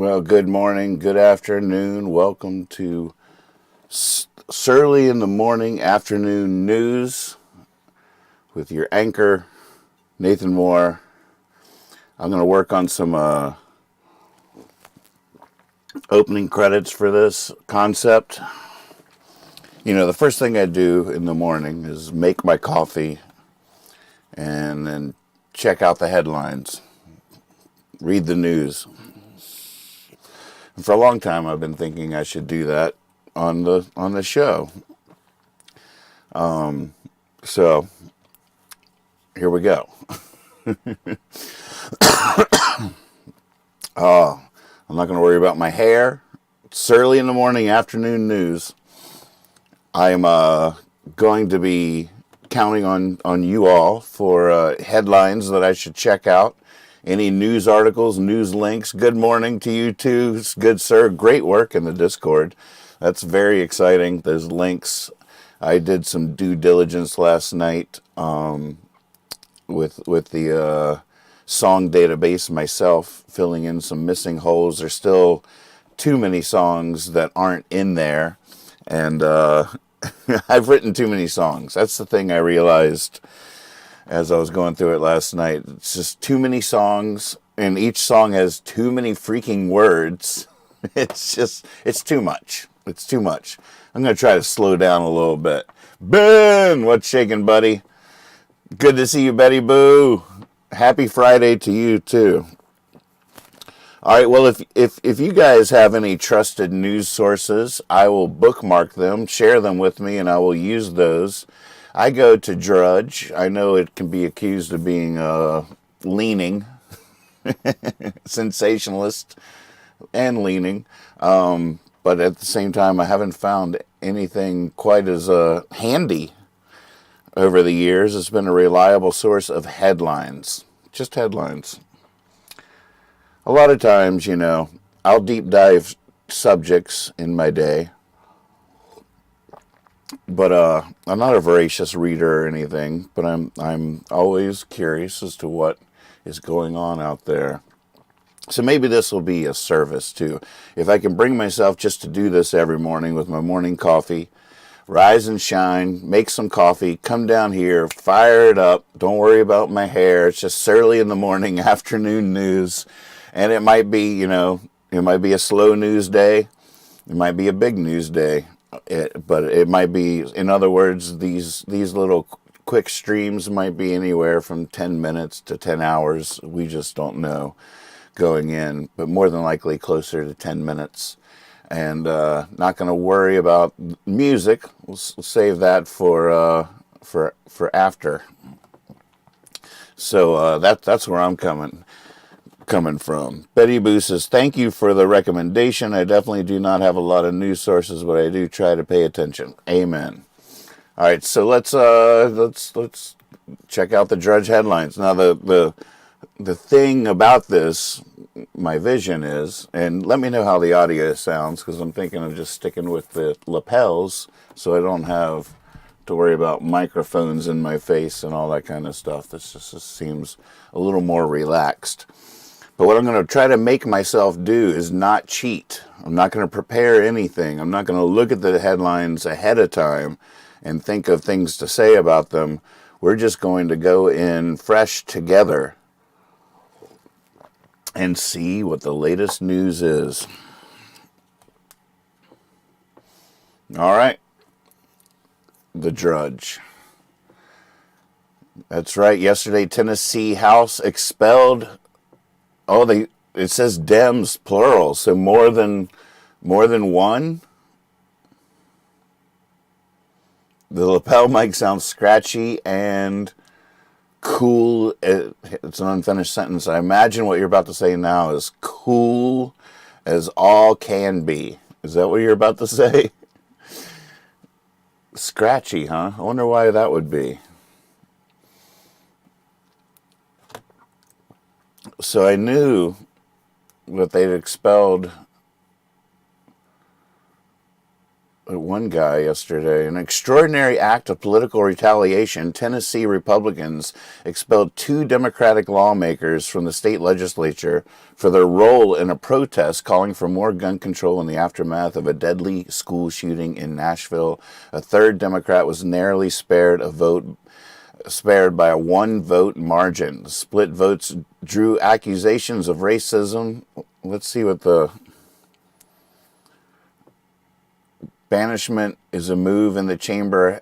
Well, good morning, good afternoon. Welcome to Surly in the Morning Afternoon News with your anchor, Nathan Moore. I'm going to work on some opening credits for this concept. You know, the first thing I do in the morning is make my coffee and then check out the headlines, read the news. And for a long time, I've been thinking I should do that on the show. So here we go. I'm not going to worry about my hair. It's early in the morning, afternoon news. I am going to be counting on you all for headlines that I should check out. Any news articles, news links. Good morning to you too, good sir. Great work in the Discord. That's very exciting. Those links. I did some due diligence last night with the song database myself, filling in some missing holes. There's still too many songs that aren't in there, and I've written too many songs. That's the thing I realized as I was going through it last night. It's just too many songs, and each song has too many freaking words. It's too much. It's too much. I'm going to try to slow down a little bit. Ben, what's shaking, buddy? Good to see you, Betty Boo. Happy Friday to you, too. All right, well, if you guys have any trusted news sources, I will bookmark them, share them with me, and I will use those. I go to Drudge. I know it can be accused of being leaning, sensationalist, and leaning. But at the same time, I haven't found anything quite as handy over the years. It's been a reliable source of headlines, just headlines. A lot of times, you know, I'll deep dive subjects in my day, but I'm not a voracious reader or anything. But I'm always curious as to what is going on out there. So maybe this will be a service too. If I can bring myself just to do this every morning with my morning coffee, rise and shine, make some coffee, come down here, fire it up. Don't worry about my hair. It's just early in the morning, afternoon news. And it might be, you know, it might be a slow news day. It might be a big news day. But it might be, in other words, these little quick streams might be anywhere from 10 minutes to 10 hours. We just don't know going in, but more than likely closer to 10 minutes. And not going to worry about music. We'll save that for after. So that's where I'm coming from. Betty Boo says, thank you for the recommendation. I definitely do not have a lot of news sources, but I do try to pay attention. Amen. All right, so let's check out the Drudge headlines. Now the thing about this, my vision is, and let me know how the audio sounds, because I'm thinking of just sticking with the lapels so I don't have to worry about microphones in my face and all that kind of stuff. This just seems a little more relaxed. But what I'm going to try to make myself do is not cheat. I'm not going to prepare anything. I'm not going to look at the headlines ahead of time and think of things to say about them. We're just going to go in fresh together and see what the latest news is. All right. The Drudge. That's right. Yesterday, Tennessee House expelled. Oh, it says Dems plural, so more than one. The lapel mic sounds scratchy and cool. It's an unfinished sentence. I imagine what you're about to say now is cool as all can be. Is that what you're about to say? Scratchy, huh? I wonder why that would be. So I knew that they'd expelled one guy yesterday. An extraordinary act of political retaliation. Tennessee Republicans expelled 2 Democratic lawmakers from the state legislature for their role in a protest calling for more gun control in the aftermath of a deadly school shooting in Nashville. A third Democrat was narrowly spared by a 1-vote margin. The split votes drew accusations of racism. Let's see what the banishment is a move in the chamber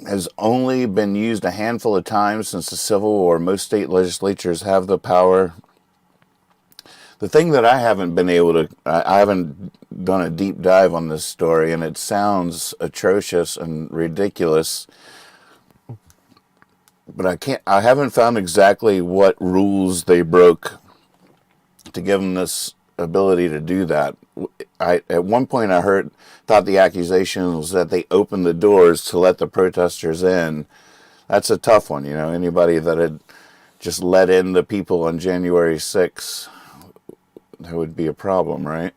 has only been used a handful of times since the Civil War. Most state legislatures have the power. The thing that I haven't done a deep dive on this story, and it sounds atrocious and ridiculous, but I haven't found exactly what rules they broke to give them this ability to do that. At one point I thought the accusation was that they opened the doors to let the protesters in. That's a tough one, anybody that had just let in the people on January 6th, that would be a problem, right?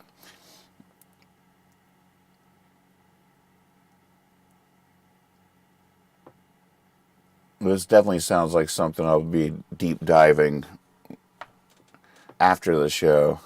This definitely sounds like something I'll be deep diving after the show.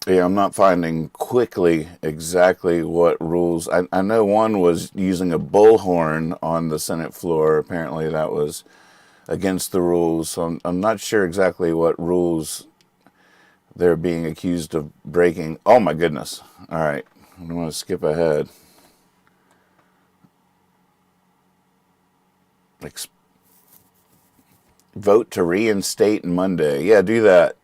Yeah, I'm not finding quickly exactly what rules. I know one was using a bullhorn on the Senate floor. Apparently that was against the rules. So I'm not sure exactly what rules they're being accused of breaking. Oh my goodness. All right. I don't want to skip ahead. Vote to reinstate Monday. Yeah, do that.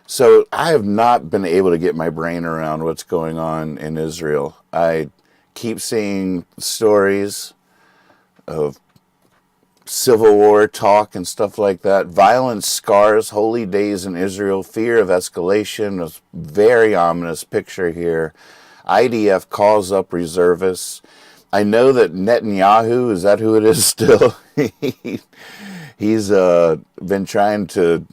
So I have not been able to get my brain around what's going on in Israel. I keep seeing stories of Civil War talk and stuff like that. Violence scars holy days in Israel. Fear of escalation. A very ominous picture here. IDF calls up reservists. I know that Netanyahu, is that who it is still? He's been trying to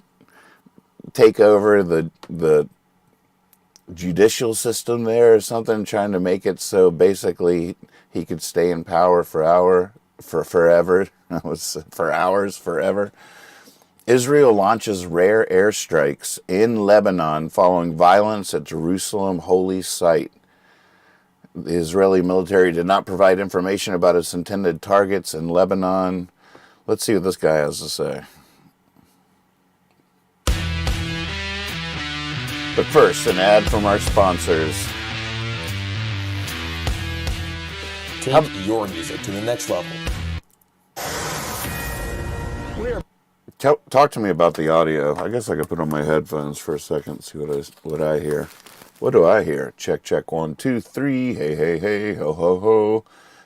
take over the judicial system there or something, trying to make it so basically he could stay in power for forever. For hours, forever. Israel launches rare airstrikes in Lebanon following violence at Jerusalem holy site. The Israeli military did not provide information about its intended targets in Lebanon. Let's see what this guy has to say. But first, an ad from our sponsors. Take your music to the next level. Talk to me about the audio. I guess I could put on my headphones for a second, see what I hear. What do I hear? Check, check, 1, 2, 3. Hey, hey, hey, ho, ho, ho.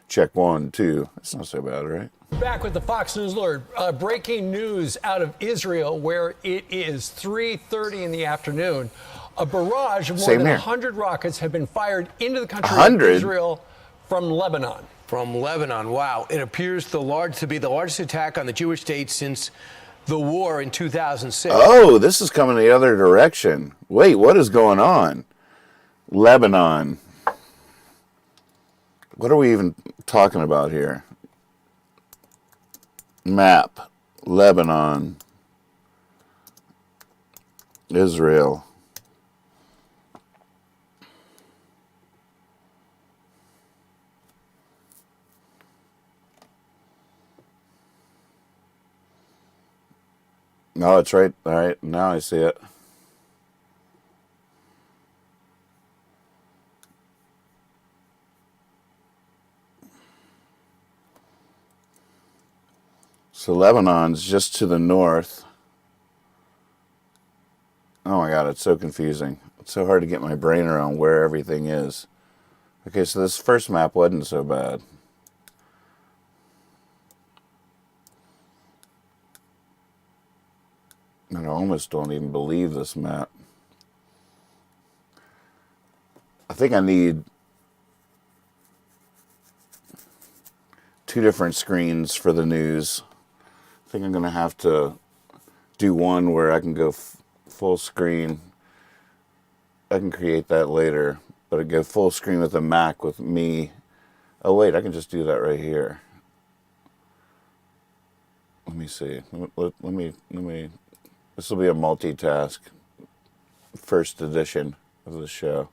Check 1, 2. That's not so bad, right? Back with the Fox News Alert. Breaking news out of Israel, where it is 3:30 in the afternoon. A barrage of more than 100 rockets have been fired into the country of Israel from Lebanon. From Lebanon, wow. It appears to be the largest attack on the Jewish state since the war in 2006. Oh, this is coming the other direction. Wait, what is going on? Lebanon. What are we even talking about here? Map. Lebanon. Israel. No, it's right. All right, now I see it. So Lebanon's just to the north. Oh my God, it's so confusing. It's so hard to get my brain around where everything is. Okay, so this first map wasn't so bad. And I almost don't even believe this map. I think I need two different screens for the news. I think I'm going to have to do one where I can go full screen. I can create that later, but I go full screen with a Mac with me. Oh wait, I can just do that right here. Let me see. Let me. This will be a multitask. First edition of the show.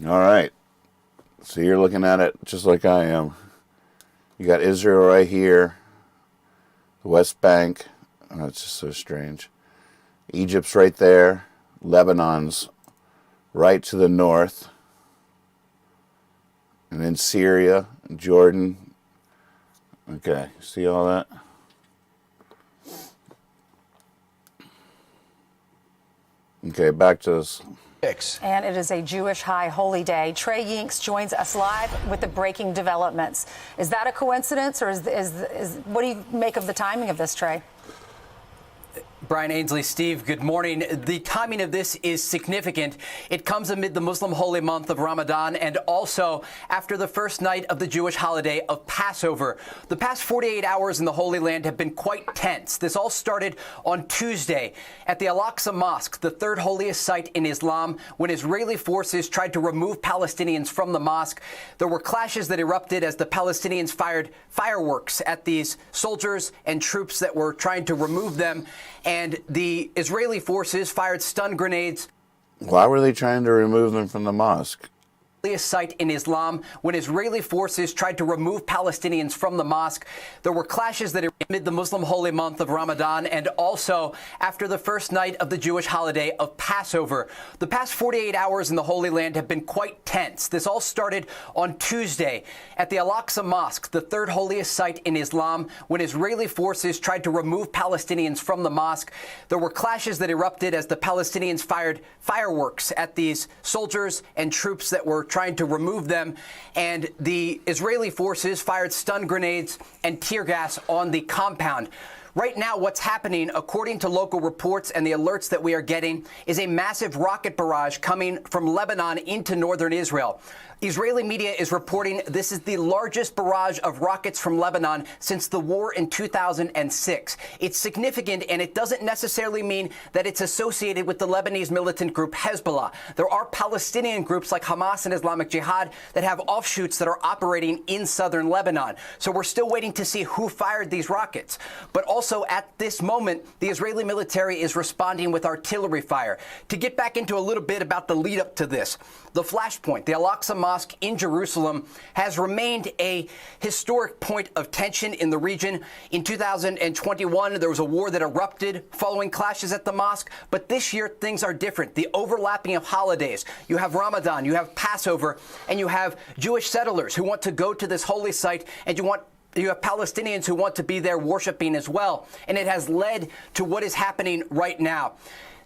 All right. So you're looking at it just like I am. You got Israel right here. The West Bank. Oh, it's just so strange. Egypt's right there. Lebanon's right to the north. And then Syria, Jordan. Okay, see all that? Okay, back to this. And it is a Jewish high holy day. Trey Yinks joins us live with the breaking developments. Is that a coincidence, or is what do you make of the timing of this, Trey? Brian Ainsley, Steve, good morning. The timing of this is significant. It comes amid the Muslim holy month of Ramadan and also after the first night of the Jewish holiday of Passover. The past 48 hours in the Holy Land have been quite tense. This all started on Tuesday at the Al-Aqsa Mosque, the third holiest site in Islam, when Israeli forces tried to remove Palestinians from the mosque. There were clashes that erupted as the Palestinians fired fireworks at these soldiers and troops that were trying to remove them. And the Israeli forces fired stun grenades. Why were they trying to remove them from the mosque? Site in Islam when Israeli forces tried to remove Palestinians from the mosque. There were clashes that amid the Muslim holy month of Ramadan and also after the first night of the Jewish holiday of Passover. The past 48 hours in the Holy Land have been quite tense. This all started on Tuesday at the Al-Aqsa Mosque, the third holiest site in Islam, when Israeli forces tried to remove Palestinians from the mosque. There were clashes that erupted as the Palestinians fired fireworks at these soldiers and troops that were trying to remove them, and the Israeli forces fired stun grenades and tear gas on the compound. Right now, what's happening, according to local reports and the alerts that we are getting, is a massive rocket barrage coming from Lebanon into northern Israel. Israeli media is reporting this is the largest barrage of rockets from Lebanon since the war in 2006. It's significant, and it doesn't necessarily mean that it's associated with the Lebanese militant group Hezbollah. There are Palestinian groups like Hamas and Islamic Jihad that have offshoots that are operating in southern Lebanon. So we're still waiting to see who fired these rockets. But also at this moment, the Israeli military is responding with artillery fire. To get back into a little bit about the lead up to this, the flashpoint, the Al-Aqsa Mosque in Jerusalem, has remained a historic point of tension in the region. In 2021, there was a war that erupted following clashes at the mosque. But this year, things are different. The overlapping of holidays. You have Ramadan, you have Passover, and you have Jewish settlers who want to go to this holy site, and you have Palestinians who want to be there worshiping as well. And it has led to what is happening right now.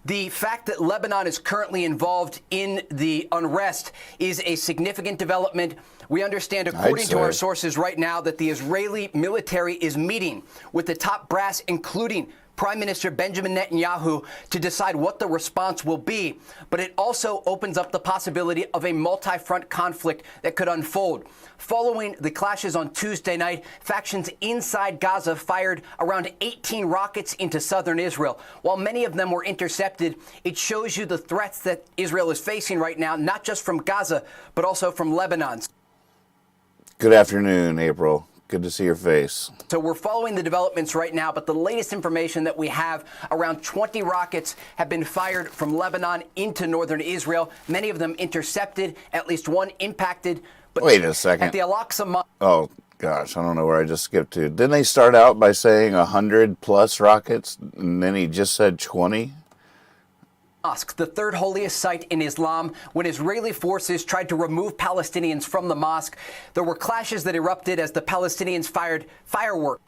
The fact that Lebanon is currently involved in the unrest is a significant development. We understand, according to our sources right now, that the Israeli military is meeting with the top brass, including Prime Minister Benjamin Netanyahu, to decide what the response will be. But it also opens up the possibility of a multi-front conflict that could unfold. Following the clashes on Tuesday night, factions inside Gaza fired around 18 rockets into southern Israel. While many of them were intercepted, it shows you the threats that Israel is facing right now, not just from Gaza, but also from Lebanon. Good afternoon, April. Good to see your face. So we're following the developments right now, but the latest information that we have, around 20 rockets have been fired from Lebanon into northern Israel, many of them intercepted, at least one impacted. But wait a second. At the Al-Aqsa Oh, gosh, I don't know where I just skipped to. Didn't they start out by saying 100 plus rockets, and then he just said 20? Mosque, the third holiest site in Islam, when Israeli forces tried to remove Palestinians from the mosque. There were clashes that erupted as the Palestinians fired fireworks.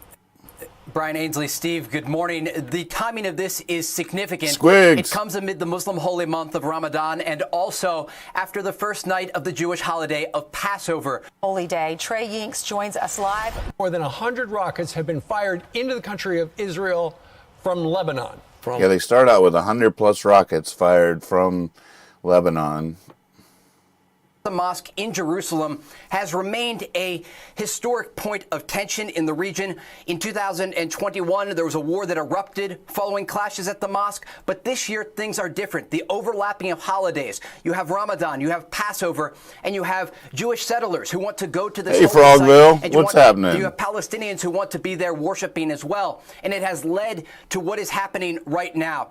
Brian Ainsley. Steve, good morning. The timing of this is significant. Squigs. It comes amid the Muslim holy month of Ramadan and also after the first night of the Jewish holiday of Passover. Holy Day. Trey Yinks joins us live. More than 100 rockets have been fired into the country of Israel from Lebanon. Yeah, they start out with 100+ rockets fired from Lebanon. The mosque in Jerusalem has remained a historic point of tension in the region. In 2021, there was a war that erupted following clashes at the mosque. But this year, things are different. The overlapping of holidays. You have Ramadan, you have Passover, and you have Jewish settlers who want to go to this Hey, holy site, Frogville, and you what's happening? You have Palestinians who want to be there worshiping as well. And it has led to what is happening right now.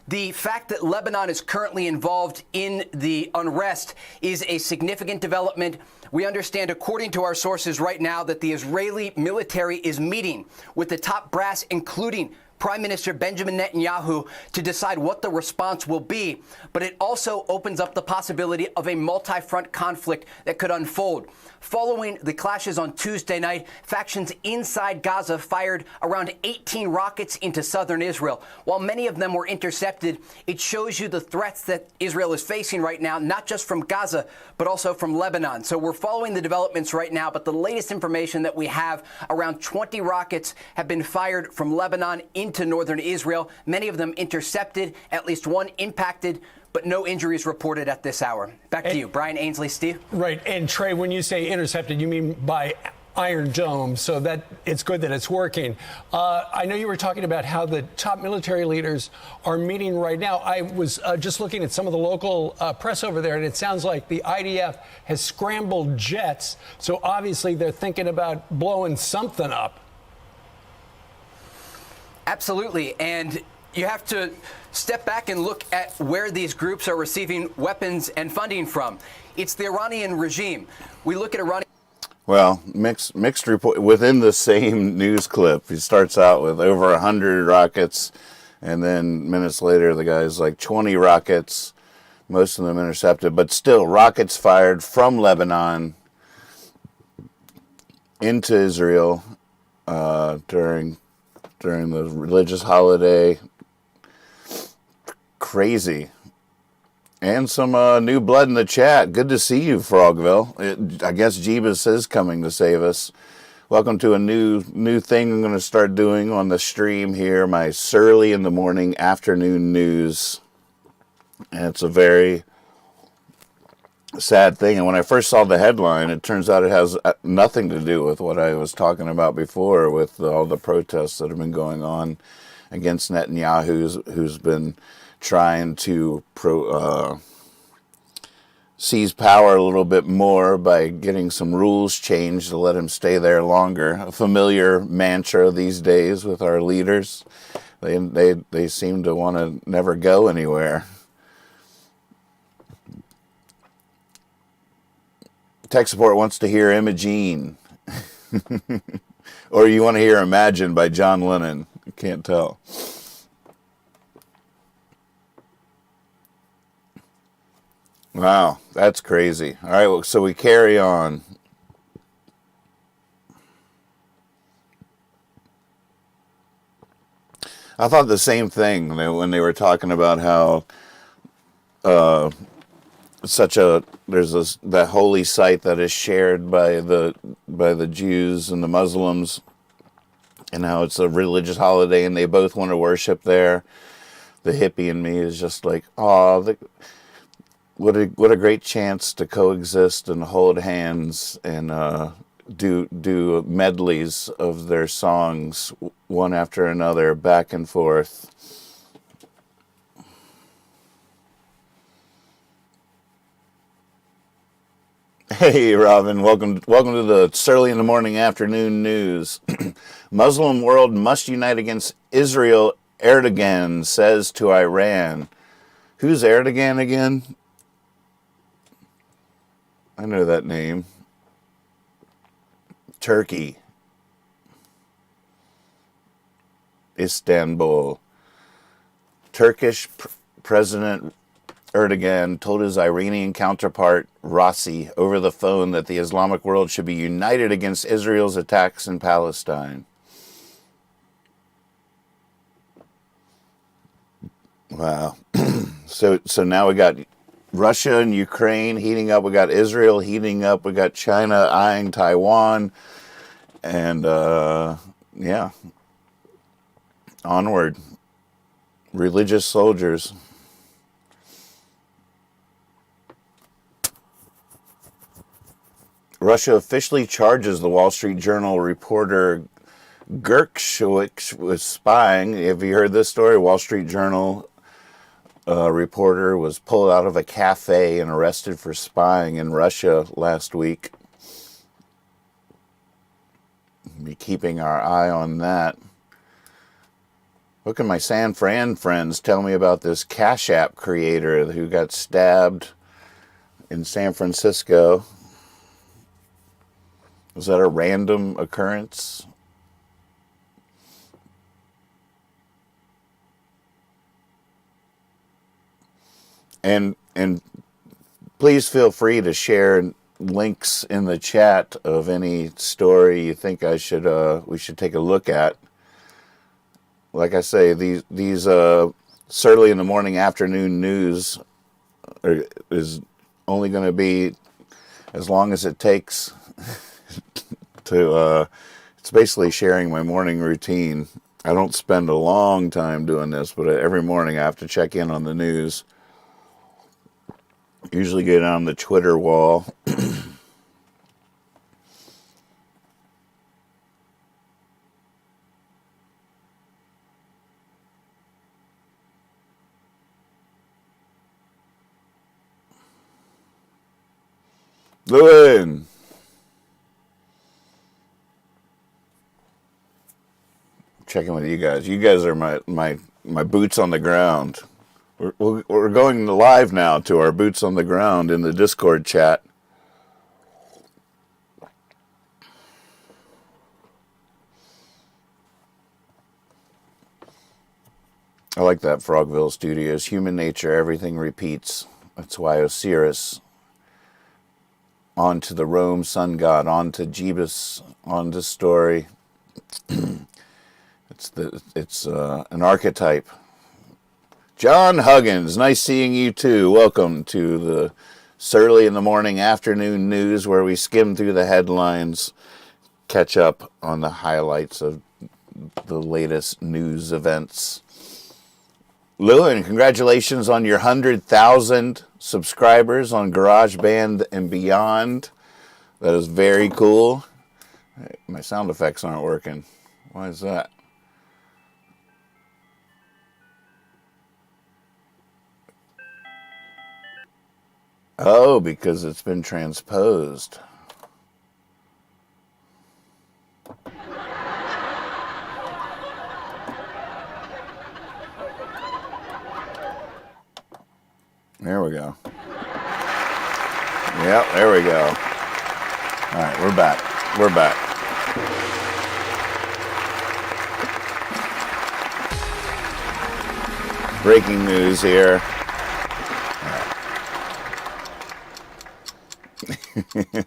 The fact that Lebanon is currently involved in the unrest is a significant development. We understand, according to our sources right now, that the Israeli military is meeting with the top brass, including Prime Minister Benjamin Netanyahu, to decide what the response will be. But it also opens up the possibility of a multi-front conflict that could unfold. Following the clashes on Tuesday night, factions inside Gaza fired around 18 rockets into southern Israel. While many of them were intercepted, it shows you the threats that Israel is facing right now, not just from Gaza, but also from Lebanon. So we're following the developments right now, but the latest information that we have, around 20 rockets have been fired from Lebanon into northern Israel, many of them intercepted, at least one impacted, but no injuries reported at this hour. Back to you, Brian Ainsley. Steve? Right. And Trey, when you say intercepted, you mean by Iron Dome, so that it's good that it's working. I know you were talking about how the top military leaders are meeting right now. I was just looking at some of the local press over there, and it sounds like the IDF has scrambled jets, so obviously they're thinking about blowing something up. Absolutely. And you have to step back and look at where these groups are receiving weapons and funding from. It's the Iranian regime. We look at Iranian. Well, mixed report within the same news clip. He starts out with over 100 rockets, and then minutes later, the guy's like 20 rockets, most of them intercepted, but still rockets fired from Lebanon into Israel during the religious holiday. Crazy. And some new blood in the chat. Good to see you, Frogville. I guess Jeebus is coming to save us. Welcome to a new thing I'm going to start doing on the stream here, my Surly in the Morning afternoon news. And it's a very sad thing. And when I first saw the headline, it turns out it has nothing to do with what I was talking about before, with all the protests that have been going on against Netanyahu, who's been trying to seize power a little bit more by getting some rules changed to let him stay there longer. A familiar mantra these days with our leaders. They seem to want to never go anywhere. Tech support wants to hear Imogene. Or you want to hear Imagine by John Lennon. I can't tell. Wow, that's crazy. All right, well, so we carry on. I thought the same thing when they were talking about how that holy site that is shared by the Jews and the Muslims, and how it's a religious holiday and they both want to worship there. The hippie in me is just like, oh, what a great chance to coexist and hold hands and do medleys of their songs one after another, back and forth. Hey, Robin, welcome to the Surly in the Morning afternoon news. Muslim world must unite against Israel, Erdogan says to Iran. Who's Erdogan again? I know that name. Turkey. Istanbul. Turkish President Erdogan told his Iranian counterpart Rossi over the phone that the Islamic world should be united against Israel's attacks in Palestine. Wow. So now we got Russia and Ukraine heating up. We got Israel heating up. We got China eyeing Taiwan. And, yeah. Onward. Religious soldiers. Russia officially charges the Wall Street Journal reporter Gershkovich with spying. Have you heard this story? Wall Street Journal reporter was pulled out of a cafe and arrested for spying in Russia last week. We'll be keeping our eye on that. What can my San Fran friends tell me about this Cash App creator who got stabbed in San Francisco? Was that a random occurrence? And please feel free to share links in the chat of any story you think we should take a look at. Like I say, these Surly in the Morning afternoon news is only going to be as long as it takes to. It's basically sharing my morning routine. I don't spend a long time doing this, but every morning I have to check in on the news. Usually get on the Twitter wall. Lewin. Checking with you guys. You guys are my boots on the ground. We're going live now to our boots on the ground in the Discord chat. I like that, Frogville Studios. Human nature, everything repeats. That's why Osiris, on to the Rome sun god, on to Jebus, on to Story. It's an archetype. John Huggins, nice seeing you too. Welcome to the Surly in the Morning afternoon news, where we skim through the headlines, catch up on the highlights of the latest news events. Lewin, congratulations on your 100,000 subscribers on GarageBand and beyond. That is very cool. My sound effects aren't working. Why is that? Oh, because it's been transposed. There we go. Yep, there we go. All right, we're back. We're back. Breaking news here.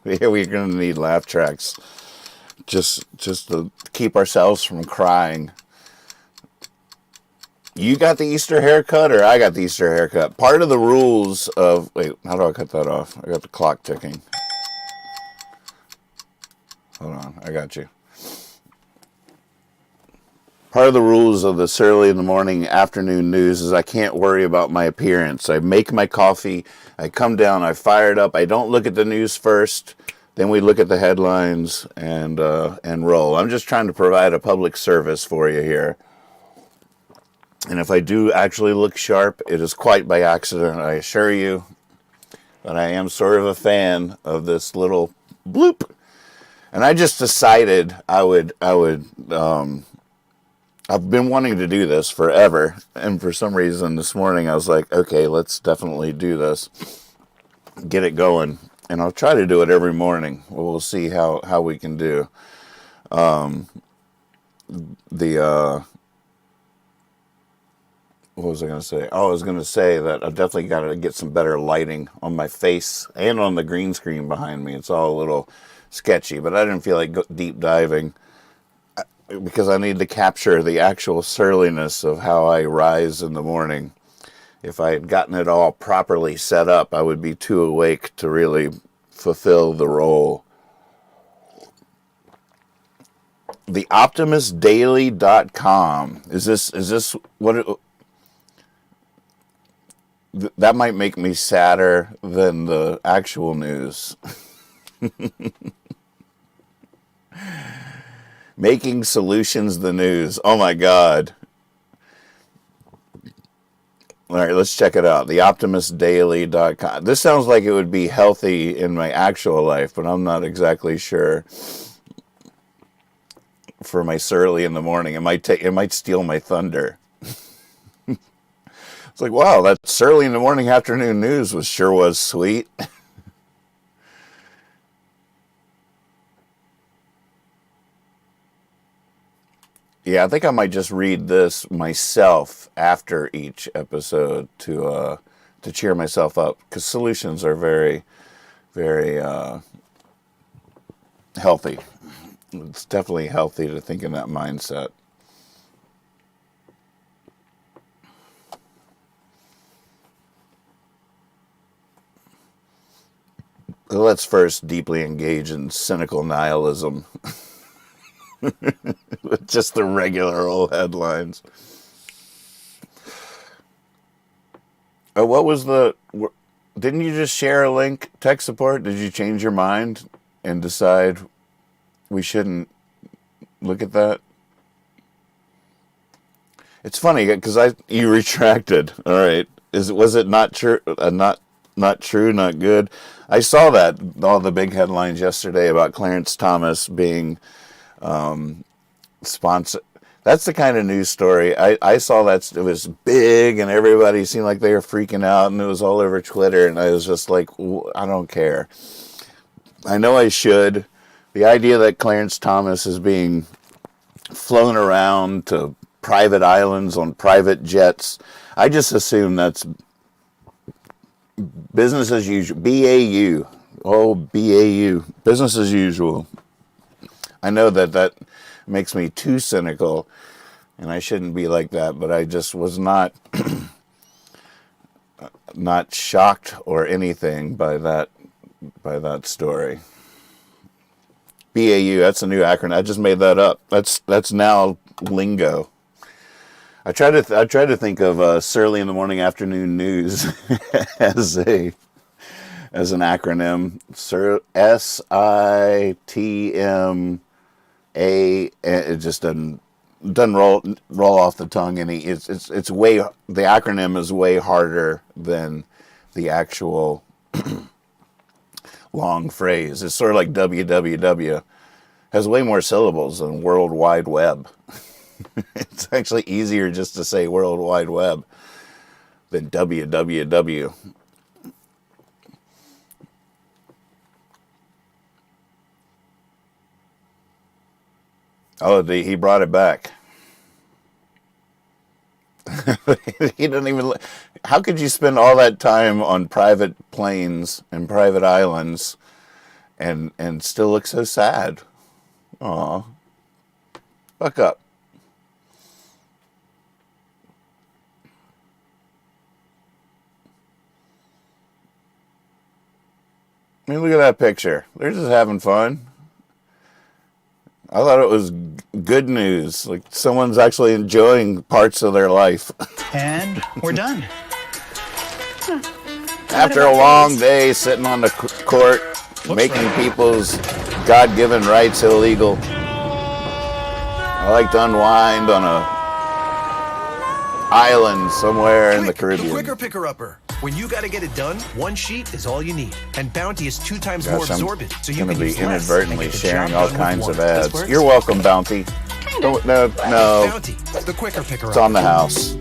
Here we're going to need laugh tracks just to keep ourselves from crying. You got the Easter haircut or I got the Easter haircut? Part of the rules of... Wait, how do I cut that off? I got the clock ticking. Hold on, I got you. Part of the rules of the Surly in the Morning afternoon news is I can't worry about my appearance. I make my coffee, I come down, I fire it up, I don't look at the news first, then we look at the headlines and roll. I'm just trying to provide a public service for you here. And if I do actually look sharp, it is quite by accident, I assure you. But I am sort of a fan of this little bloop. And I just decided I've been wanting to do this forever, and for some reason this morning I was like, okay, let's definitely do this. Get it going. And I'll try to do it every morning. We'll see how we can do. What was I going to say? Oh, I was going to say that I've definitely got to get some better lighting on my face and on the green screen behind me. It's all a little sketchy, but I didn't feel like deep diving, because I need to capture the actual surliness of how I rise in the morning. if I had gotten it all properly set up, I would be too awake to really fulfill the role. TheOptimistDaily.com. Is this what it, that might make me sadder than the actual news. Making solutions the news. Oh my God. All right, let's check it out. TheOptimistDaily.com. This sounds like it would be healthy in my actual life, but I'm not exactly sure. For my surly in the morning, it might steal my thunder. It's like, wow, that surly in the morning afternoon news was sweet. Yeah, I think I might just read this myself after each episode to cheer myself up, because solutions are very, very healthy. It's definitely healthy to think in that mindset. Let's first deeply engage in cynical nihilism. With just the regular old headlines. What was didn't you just share a link, tech support? Did you change your mind and decide we shouldn't look at that? It's funny because you retracted. All right, was it not true? Not true, not good. I saw that all the big headlines yesterday about Clarence Thomas being sponsor. That's the kind of news story. I saw that it was big and everybody seemed like they were freaking out and it was all over Twitter and I was just like, I don't care. I know I should. The idea that Clarence Thomas is being flown around to private islands on private jets, I just assume that's business as usual. BAU. Oh, BAU. Business as usual. I know that makes me too cynical, and I shouldn't be like that, but I just was not not shocked or anything by that story. BAU, that's a new acronym. I just made that up. That's now lingo. I try to think of surly in the morning afternoon news as an acronym. SITM. It just doesn't roll off the tongue any. It's way, the acronym is way harder than the actual long phrase. It's sort of like WWW has way more syllables than World Wide Web. It's actually easier just to say World Wide Web than WWW. Oh, he brought it back. He doesn't even. How could you spend all that time on private planes and private islands, and still look so sad? Aw, buck up. I mean, look at that picture. They're just having fun. I thought it was good news. Like someone's actually enjoying parts of their life. And we're done. After a long day sitting on the court, making people's God-given rights illegal, I like to unwind on a island somewhere in the Caribbean. The quicker picker-upper. When you got to get it done, one sheet is all you need. And Bounty is 2 times more absorbent, so you can use less. I'm going to be inadvertently sharing all kinds of ads. You're welcome, Bounty. No. Bounty, the quicker picker-upper. It's on the house.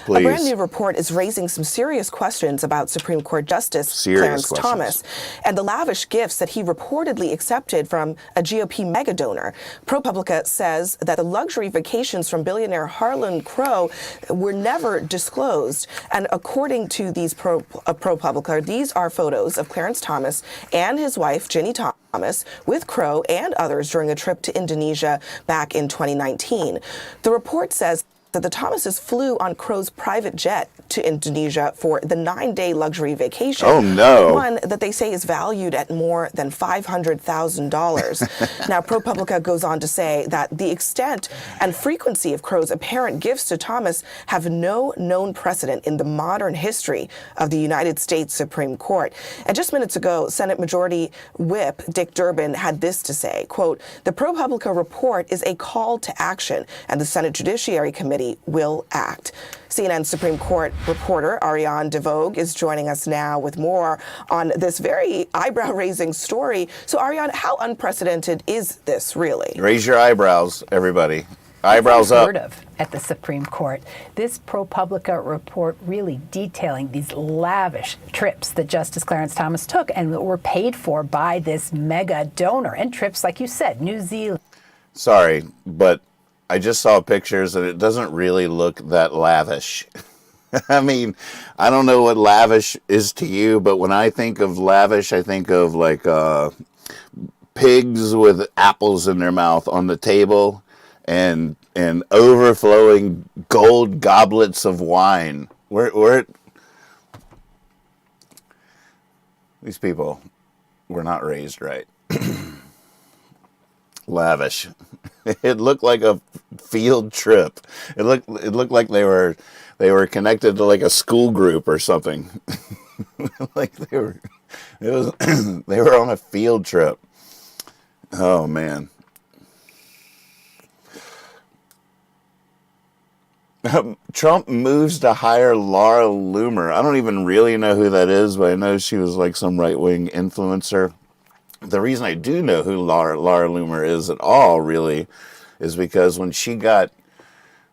Please. A brand new report is raising some serious questions about Supreme Court Justice Clarence Thomas and the lavish gifts that he reportedly accepted from a GOP megadonor. ProPublica says that the luxury vacations from billionaire Harlan Crow were never disclosed. And according to these ProPublica, these are photos of Clarence Thomas and his wife, Ginny Thomas, with Crow and others during a trip to Indonesia back in 2019. The report says that the Thomases flew on Crow's private jet to Indonesia for the 9-day luxury vacation. Oh, no. One that they say is valued at more than $500,000. Now, ProPublica goes on to say that the extent and frequency of Crow's apparent gifts to Thomas have no known precedent in the modern history of the United States Supreme Court. And just minutes ago, Senate Majority Whip Dick Durbin had this to say, quote, "The ProPublica report is a call to action, and the Senate Judiciary Committee will act." CNN Supreme Court reporter Ariane DeVogue is joining us now with more on this very eyebrow-raising story. So, Ariane, how unprecedented is this, really? Raise your eyebrows, everybody. Eyebrows up. Heard of at the Supreme Court. This ProPublica report really detailing these lavish trips that Justice Clarence Thomas took and that were paid for by this mega donor, and trips, like you said, New Zealand. Sorry, but I just saw pictures and it doesn't really look that lavish. I mean, I don't know what lavish is to you, but when I think of lavish, I think of like pigs with apples in their mouth on the table and overflowing gold goblets of wine. These people were not raised right. Lavish. It looked like a field trip. It looked like they were connected to like a school group or something. Like they were on a field trip. Oh man. Trump moves to hire Laura Loomer. I don't even really know who that is, but I know she was like some right-wing influencer. The reason I do know who Laura Loomer is at all, really, is because when she got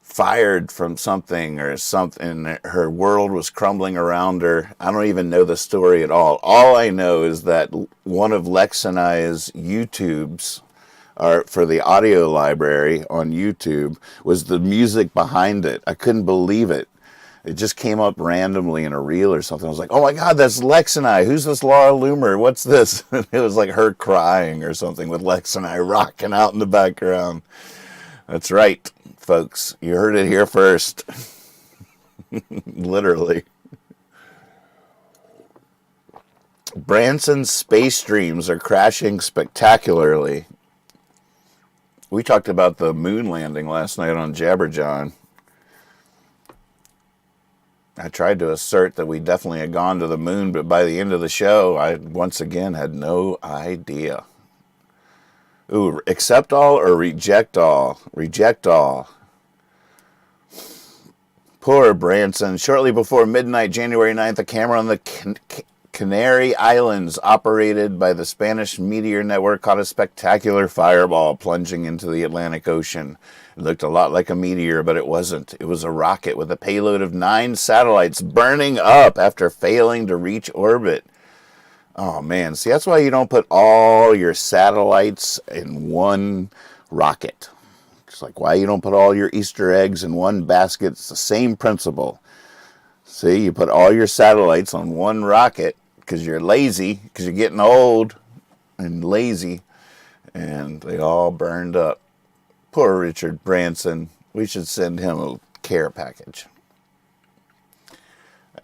fired from something or something, her world was crumbling around her. I don't even know the story at all. All I know is that one of Lex and I's YouTubes, for the audio library on YouTube, was the music behind it. I couldn't believe it. It just came up randomly in a reel or something. I was like, oh my God, that's Lex and I. Who's this Laura Loomer? What's this? It was like her crying or something with Lex and I rocking out in the background. That's right, folks. You heard it here first. Literally. Branson's space dreams are crashing spectacularly. We talked about the moon landing last night on Jabberjohn. I tried to assert that we definitely had gone to the moon, but by the end of the show, I once again had no idea. Ooh, accept all or reject all? Reject all. Poor Branson. Shortly before midnight, January 9th, a camera on the Canary Islands, operated by the Spanish Meteor Network, caught a spectacular fireball plunging into the Atlantic Ocean. It looked a lot like a meteor, but it wasn't. It was a rocket with a payload of 9 satellites burning up after failing to reach orbit. Oh, man. See, that's why you don't put all your satellites in one rocket. It's like why you don't put all your Easter eggs in one basket. It's the same principle. See, you put all your satellites on one rocket because you're lazy, because you're getting old and lazy, and they all burned up. Poor Richard Branson. We should send him a care package.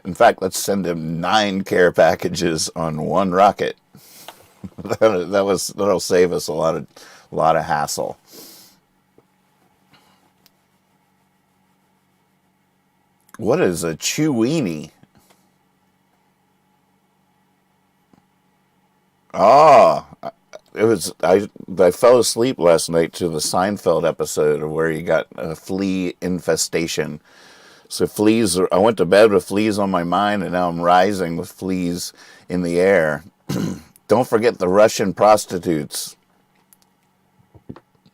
In fact, let's send him 9 care packages on one rocket. That'll save us a lot of hassle. What is a Chewini? I fell asleep last night to the Seinfeld episode where you got a flea infestation. So fleas, I went to bed with fleas on my mind, and now I'm rising with fleas in the air. Don't forget the Russian prostitutes.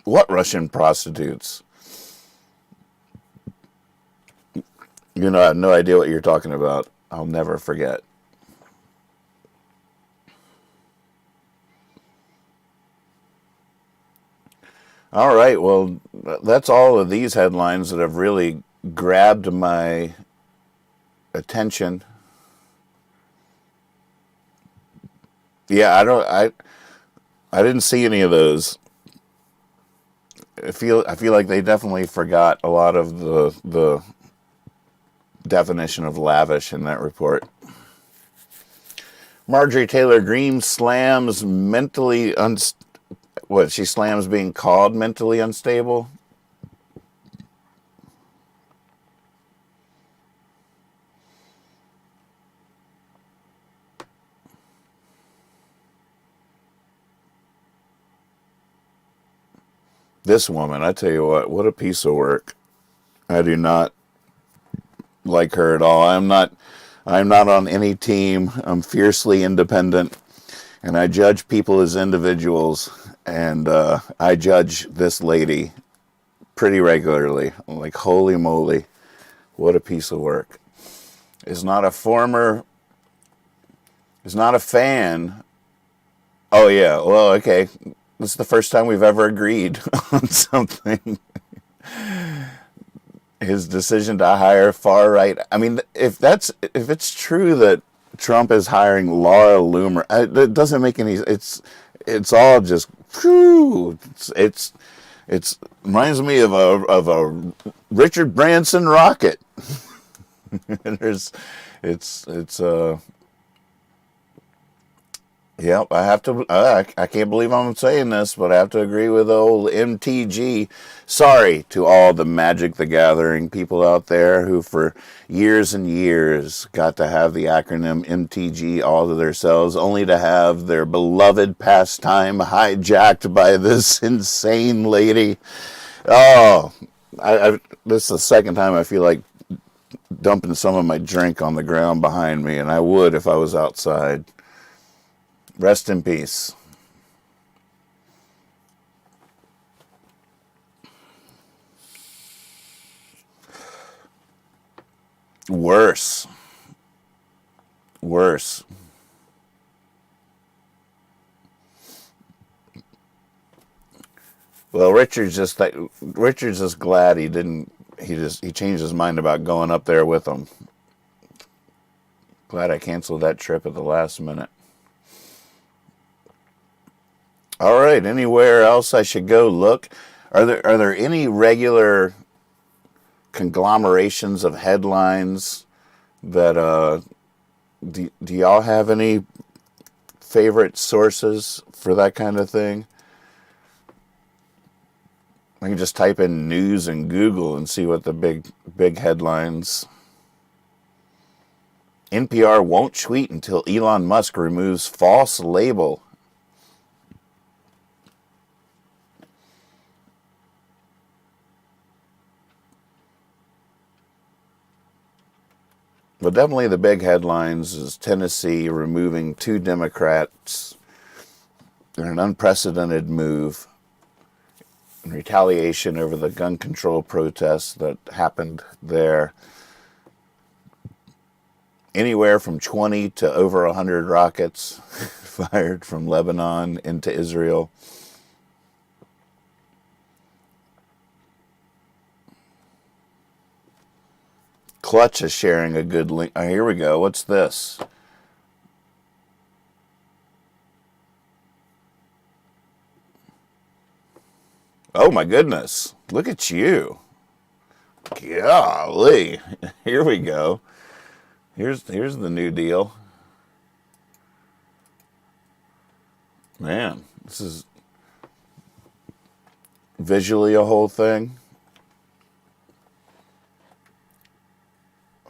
What Russian prostitutes? You know, I have no idea what you're talking about. I'll never forget. All right, well, that's all of these headlines that have really grabbed my attention. Yeah, I didn't see any of those. I feel like they definitely forgot a lot of the definition of lavish in that report. Marjorie Taylor Greene slams mentally she slams being called mentally unstable. This woman, I tell you what a piece of work. I do not like her at all. I'm not on any team. I'm fiercely independent, and I judge people as individuals, and I judge this lady pretty regularly. I'm like, holy moly, what a piece of work. Is not a fan. Oh yeah, well, okay. This is the first time we've ever agreed on something. His decision to hire far right. I mean, if it's true that Trump is hiring Laura Loomer, it doesn't make any. It's all just. Whew, it's reminds me of a Richard Branson rocket. Yep, I have to. I can't believe I'm saying this, but I have to agree with the old MTG. Sorry to all the Magic the Gathering people out there who, for years and years, got to have the acronym MTG all to themselves, only to have their beloved pastime hijacked by this insane lady. Oh, this is the second time I feel like dumping some of my drink on the ground behind me, and I would if I was outside. Rest in peace. Worse. Well, Richard's just glad he changed his mind about going up there with them. Glad I canceled that trip at the last minute. All right, anywhere else I should go look? Are there any regular conglomerations of headlines that do y'all have any favorite sources for that kind of thing? I can just type in news in Google and see what the big headlines. NPR won't tweet until Elon Musk removes false label. But definitely the big headlines is Tennessee removing 2 Democrats in an unprecedented move in retaliation over the gun control protests that happened there. Anywhere from 20 to over 100 rockets fired from Lebanon into Israel. Clutch is sharing a good link. Oh, here we go. What's this? Oh my goodness. Look at you. Golly. Here we go. Here's the new deal. Man, this is visually a whole thing.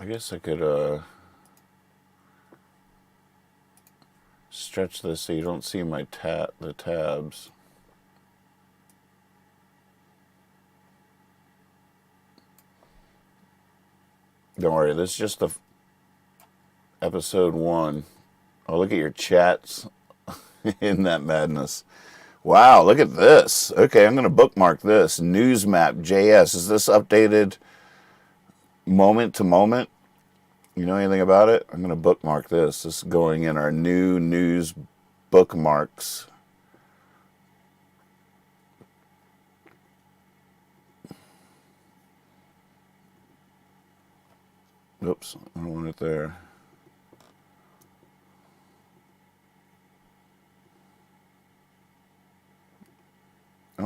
I guess I could stretch this so you don't see my the tabs. Don't worry, this is just the episode 1. Oh, look at your chats. In that madness. Wow, look at this. Okay, I'm going to bookmark this. Newsmap.js. Is this updated moment to moment? You know anything about it? I'm going to bookmark this. This is going in our new news bookmarks. Oops, I don't want it there.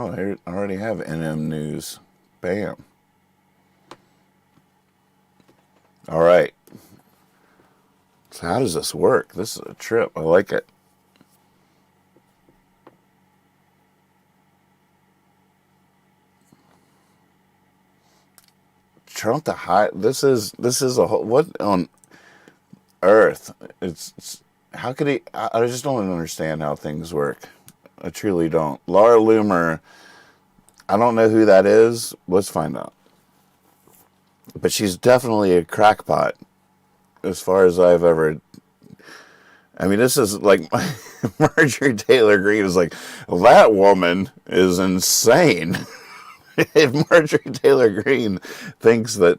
Oh, I already have NM News. Bam. All right. So how does this work? This is a trip. I like it. Trump to high. This is a whole, what on earth? It's how could he? I just don't understand how things work. I truly don't. Laura Loomer. I don't know who that is. Let's find out. But she's definitely a crackpot, as far as I've ever. I mean, this is like Marjorie Taylor Greene is like, well, that woman is insane. If Marjorie Taylor Greene thinks that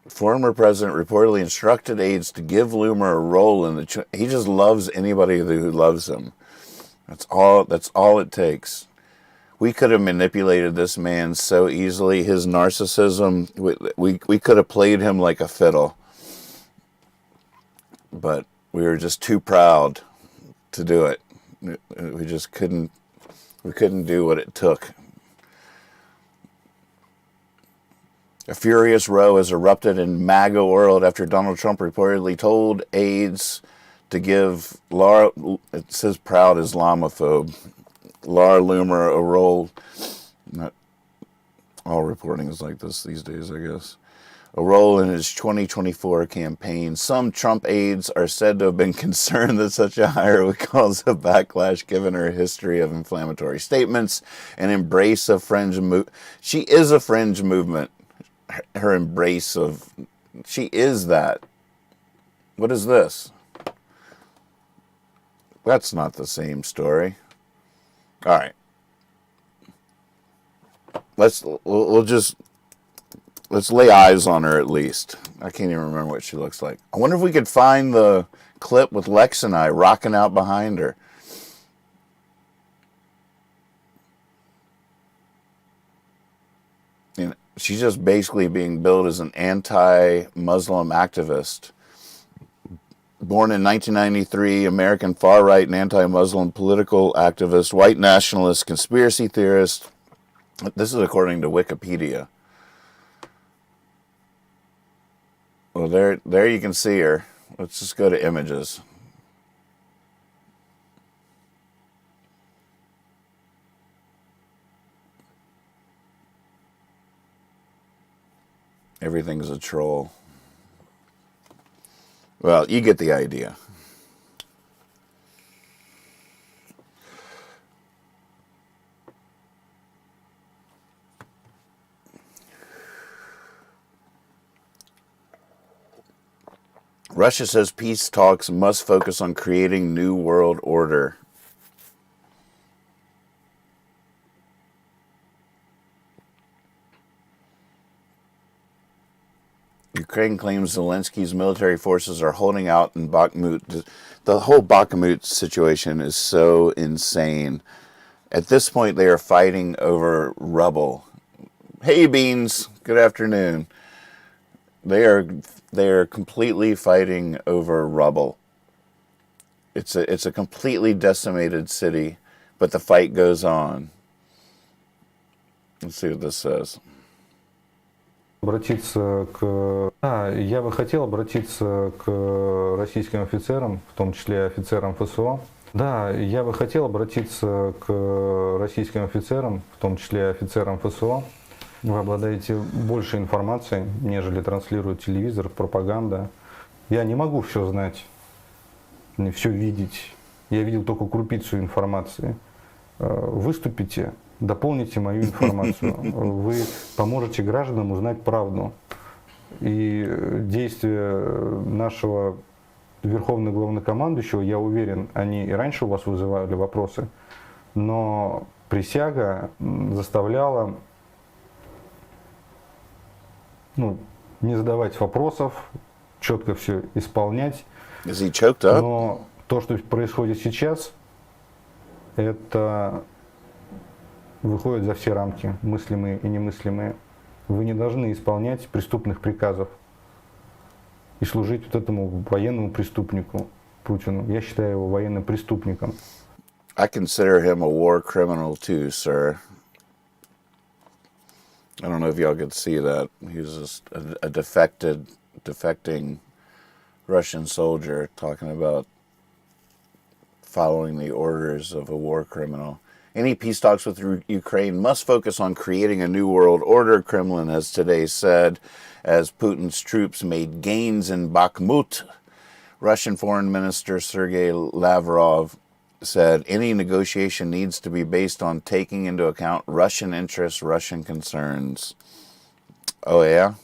former president reportedly instructed aides to give Loomer a role in the. He just loves anybody who loves him. That's all it takes. We could have manipulated this man so easily. His narcissism, we could have played him like a fiddle. But we were just too proud to do it. We just couldn't do what it took. A furious row has erupted in MAGA world after Donald Trump reportedly told aides to give Laura, it says proud Islamophobe, Laura Loomer a role. Not all reporting is like this these days, I guess. A role in his 2024 campaign. Some Trump aides are said to have been concerned that such a hire would cause a backlash given her history of inflammatory statements and embrace of fringe movement. She is a fringe movement. Her embrace of... She is that. What is this? That's not the same story. All right. Let's lay eyes on her at least. I can't even remember what she looks like. I wonder if we could find the clip with Lex and I rocking out behind her. And she's just basically being billed as an anti-Muslim activist. Born in 1993, American far-right and anti-Muslim political activist, white nationalist, conspiracy theorist. This is according to Wikipedia. Well, there you can see her. Let's just go to images. Everything's a troll. Well, you get the idea. Russia says peace talks must focus on creating new world order. Ukraine claims Zelensky's military forces are holding out in Bakhmut. The whole Bakhmut situation is so insane. At this point, they are fighting over rubble. Hey, Beans. Good afternoon. They are completely fighting over rubble. It's a completely decimated city, but the fight goes on. Let's see what this says. Я бы хотел обратиться к российским офицерам, в том числе офицерам ФСО. Да, я бы хотел обратиться к российским офицерам, в том числе офицерам ФСО. Вы обладаете больше информацией, нежели транслирует телевизор, пропаганда. Я не могу все знать, все видеть. Я видел только крупицу информации. Выступите, дополните мою информацию. Вы поможете гражданам узнать правду. И действия нашего верховного главнокомандующего, я уверен, они и раньше у вас вызывали вопросы, но присяга заставляла не задавать вопросов, четко все исполнять. Но то, что происходит сейчас, это выходит за все рамки, мыслимые и немыслимые. Вы не должны исполнять преступных приказов. и служить вот этому военному преступнику Путину. Я считаю его военным преступником. I consider him a war criminal too, sir. I don't know if y'all could see that. He was just a defecting Russian soldier talking about following the orders of a war criminal. Any peace talks with Ukraine must focus on creating a new world order, Kremlin has today said, as Putin's troops made gains in Bakhmut. Russian Foreign Minister Sergei Lavrov said any negotiation needs to be based on taking into account Russian interests, Russian concerns. Oh, yeah?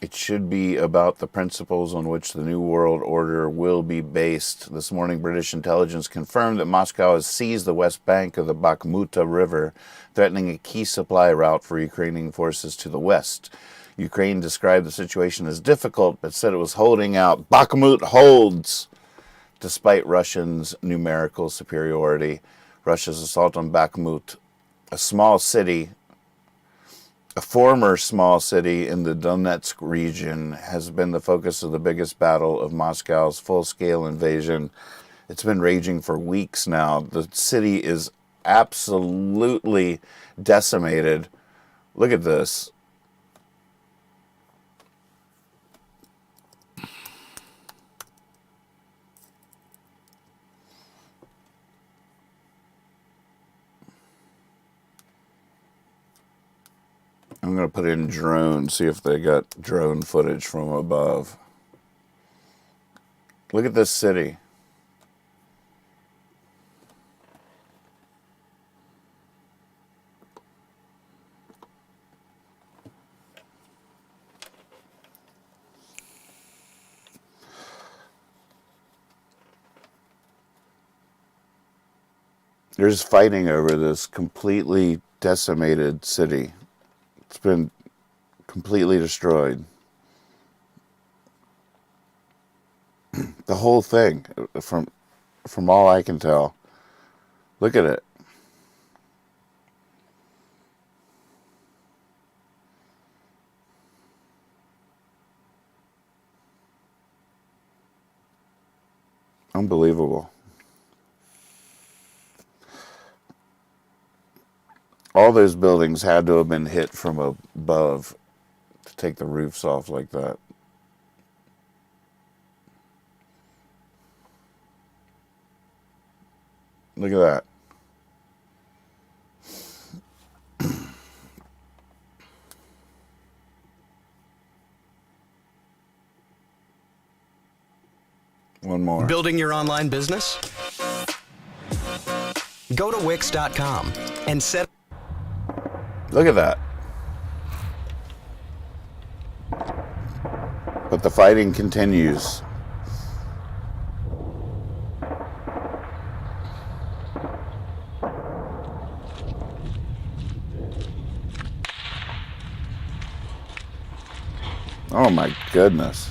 It should be about the principles on which the New World Order will be based. This morning, British intelligence confirmed that Moscow has seized the west bank of the Bakhmuta River, threatening a key supply route for Ukrainian forces to the west. Ukraine described the situation as difficult, but said it was holding out. Bakhmut holds, despite Russians' numerical superiority. Russia's assault on Bakhmut, a small city, a former small city in the Donetsk region, has been the focus of the biggest battle of Moscow's full-scale invasion. It's been raging for weeks now. The city is absolutely decimated. Look at this. I'm going to put in drone, see if they got drone footage from above. Look at this city. There's fighting over this completely decimated city. It's been completely destroyed. The whole thing, from all I can tell. Look at it. Unbelievable. All those buildings had to have been hit from above to take the roofs off like that. Look at that. One more. Building your online business? Go to Wix.com and set. Look at that. But the fighting continues. Oh my goodness.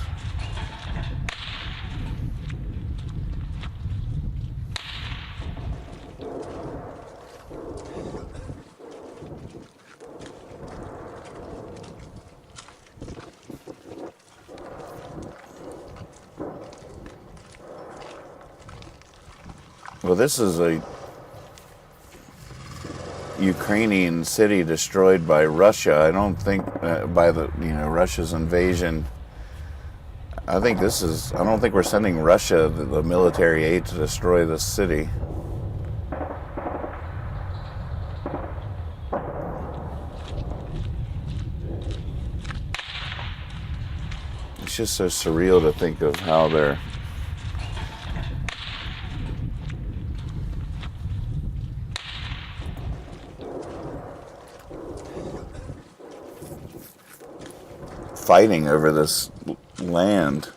Well, this is a Ukrainian city destroyed by Russia. I don't think by the Russia's invasion. I don't think we're sending Russia the military aid to destroy this city. It's just so surreal to think of how they're fighting over this land.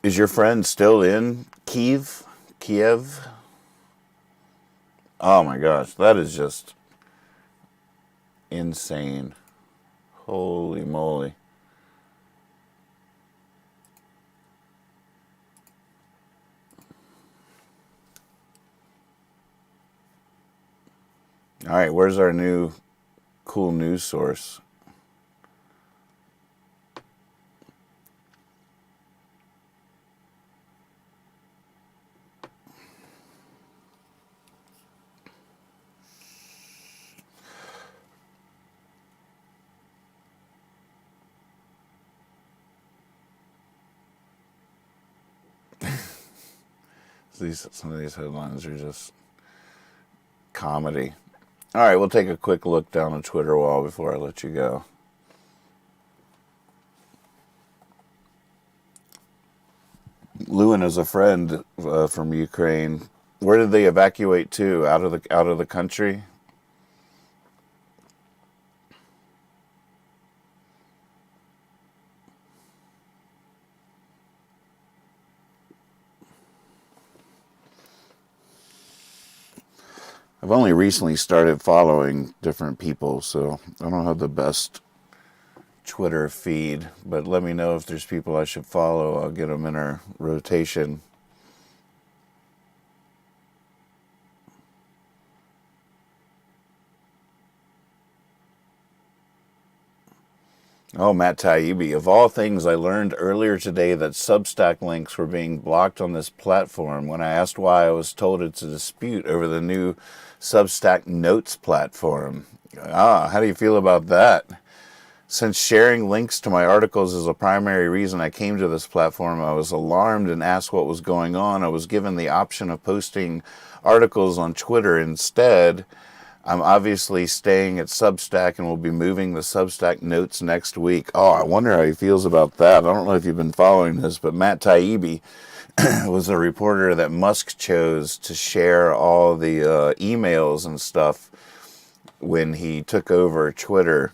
Is your friend still in Kiev? Oh my gosh, that is just insane. Holy moly. All right, where's our new cool news source? Some of these headlines are just comedy. All right, we'll take a quick look down the Twitter wall before I let you go. Lewin is a friend from Ukraine. Where did they evacuate to? Out of the country? I've only recently started following different people, so I don't have the best Twitter feed, but let me know if there's people I should follow. I'll get them in our rotation. Oh, Matt Taibbi. Of all things, I learned earlier today that Substack links were being blocked on this platform. When I asked why, I was told it's a dispute over the new Substack Notes platform. How do you feel about that? Since sharing links to my articles is a primary reason I came to this platform, I was alarmed and asked what was going on. I was given the option of posting articles on Twitter instead. I'm obviously staying at Substack and will be moving the Substack Notes next week. Oh, I wonder how he feels about that. I don't know if you've been following this, but Matt Taibbi was a reporter that Musk chose to share all the emails and stuff when he took over Twitter.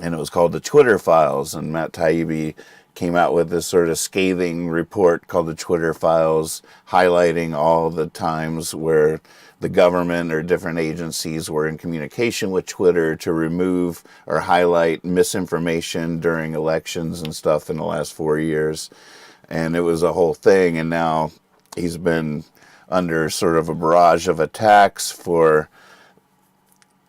And it was called the Twitter Files. And Matt Taibbi came out with this sort of scathing report called the Twitter Files, highlighting all the times where the government or different agencies were in communication with Twitter to remove or highlight misinformation during elections and stuff in the last 4 years. And it was a whole thing. And now he's been under sort of a barrage of attacks for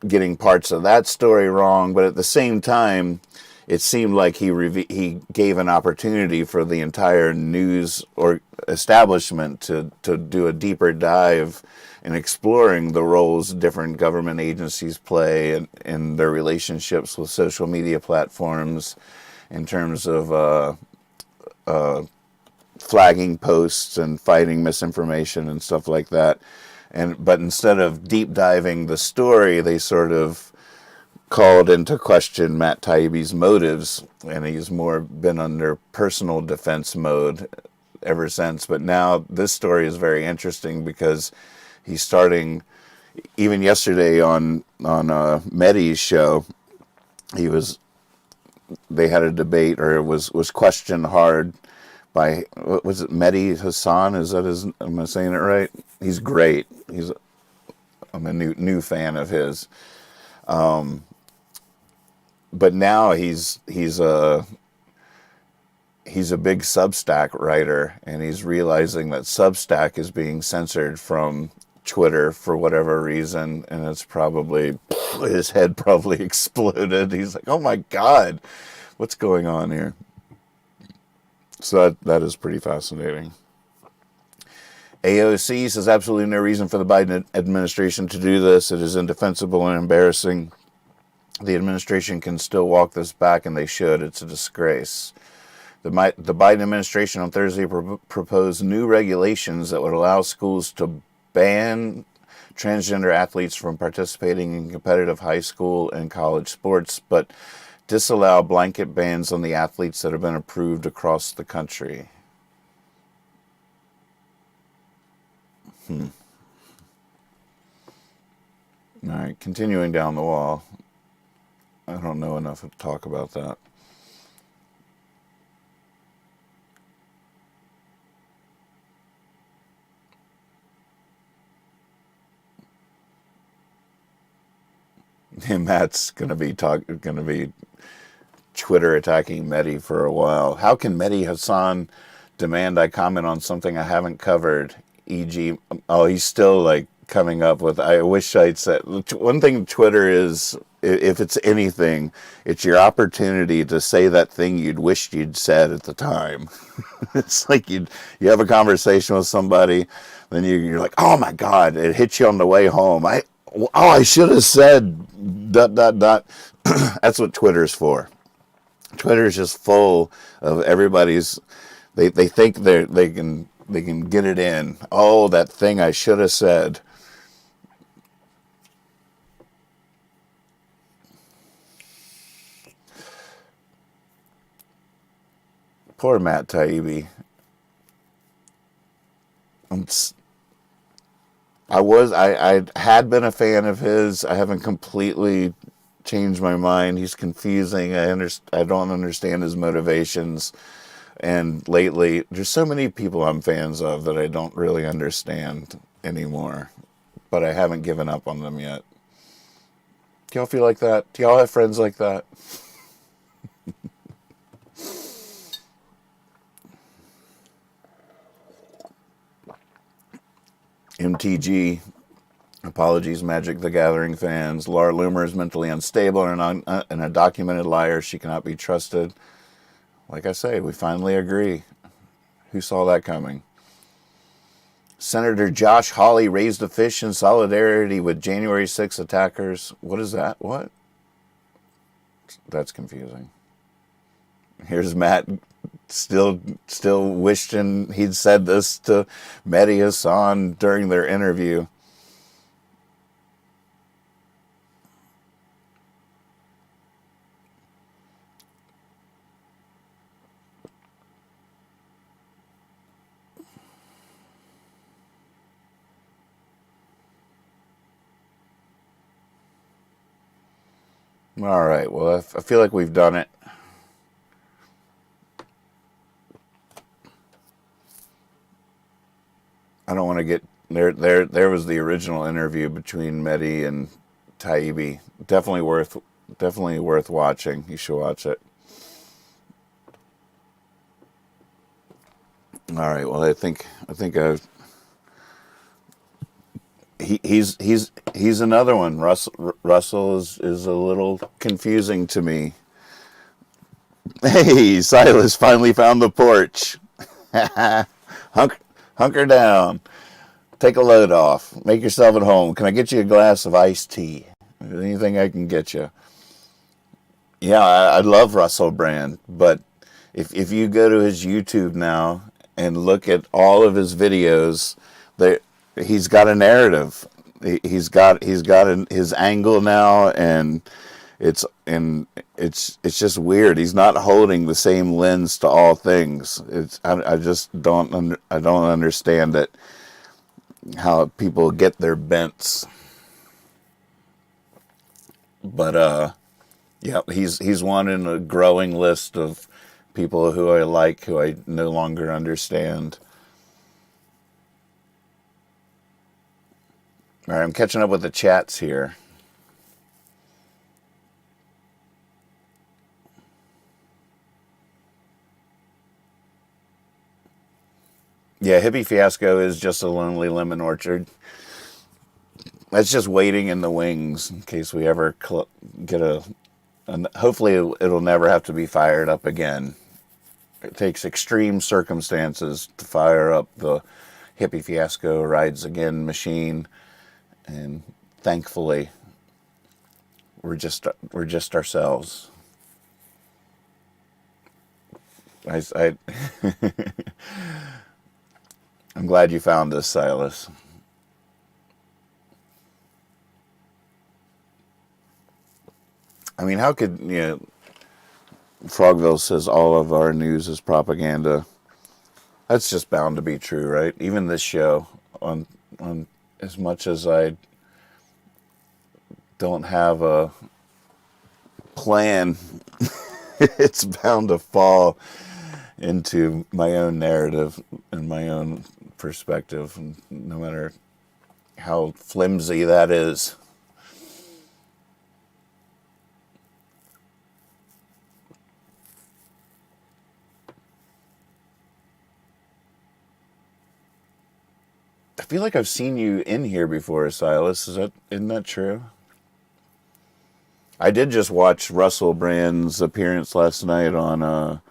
getting parts of that story wrong. But at the same time, it seemed like he gave an opportunity for the entire news or establishment to do a deeper dive in exploring the roles different government agencies play in their relationships with social media platforms in terms of flagging posts and fighting misinformation and stuff like that. But instead of deep diving the story, they sort of called into question Matt Taibbi's motives, and he's more been under personal defense mode ever since. But now this story is very interesting because he's starting, even yesterday on Mehdi's show, they had a debate, or it was questioned hard by, was it Mehdi Hassan? Am I saying it right? He's great. I'm a new fan of his. But now he's a big Substack writer, and he's realizing that Substack is being censored from Twitter for whatever reason, and it's probably, his head probably exploded. He's like, oh my God, what's going on here? So that is pretty fascinating. AOC says absolutely no reason for the Biden administration to do this. It is indefensible and embarrassing. The administration can still walk this back, and they should. It's a disgrace. The Biden administration on Thursday proposed new regulations that would allow schools to ban transgender athletes from participating in competitive high school and college sports, but disallow blanket bans on the athletes that have been approved across the country. All right, continuing down the wall. I don't know enough to talk about that. And Matt's gonna be Twitter attacking Mehdi for a while. How can Mehdi Hassan demand I comment on something I haven't covered? E.g., oh, he's still like coming up with, I wish I'd said. One thing Twitter is, if it's anything, it's your opportunity to say that thing you'd wished you'd said at the time. It's like you have a conversation with somebody, then you're like, oh my God, it hit you on the way home. I should have said ... That's what Twitter's for. Twitter is just full of everybody's. They think they can get it in. Oh, that thing I should have said. Poor Matt Taibbi. I had been a fan of his. I haven't completely changed my mind. He's confusing. I don't understand his motivations. And lately, there's so many people I'm fans of that I don't really understand anymore. But I haven't given up on them yet. Do y'all feel like that? Do y'all have friends like that? MTG, apologies, Magic the Gathering fans. Laura Loomer is mentally unstable and a documented liar. She cannot be trusted. Like I say, we finally agree. Who saw that coming? Senator Josh Hawley raised a fish in solidarity with January 6 attackers. What is that? What? That's confusing. Here's Matt still wishing he'd said this to Mehdi Hassan during their interview. All right, well, I feel like we've done it. I don't want to get there. There was the original interview between Mehdi and Taibbi. Definitely worth watching. You should watch it. All right. Well, I think he's another one. Russell is a little confusing to me. Hey, Silas finally found the porch. Hunker down. Take a load off. Make yourself at home. Can I get you a glass of iced tea? Anything I can get you. Yeah, I love Russell Brand, but if you go to his YouTube now and look at all of his videos, he's got a narrative. He's got his angle now, and it's just weird. He's not holding the same lens to all things. I just don't understand it. How people get their bents. But yeah, he's one in a growing list of people who I like, who I no longer understand. All right, I'm catching up with the chats here. Yeah, Hippie Fiasco is just a lonely lemon orchard. That's just waiting in the wings in case we ever get hopefully it'll never have to be fired up again. It takes extreme circumstances to fire up the Hippie Fiasco Rides Again machine, and thankfully we're just ourselves. I'm glad you found this, Silas. I mean, how could, Frogville says all of our news is propaganda. That's just bound to be true, right? Even this show, on as much as I don't have a plan, it's bound to fall into my own narrative and my own perspective, no matter how flimsy that is. feel like I've seen you in here before, Silas. Isn't that true? I did just watch Russell Brand's appearance last night on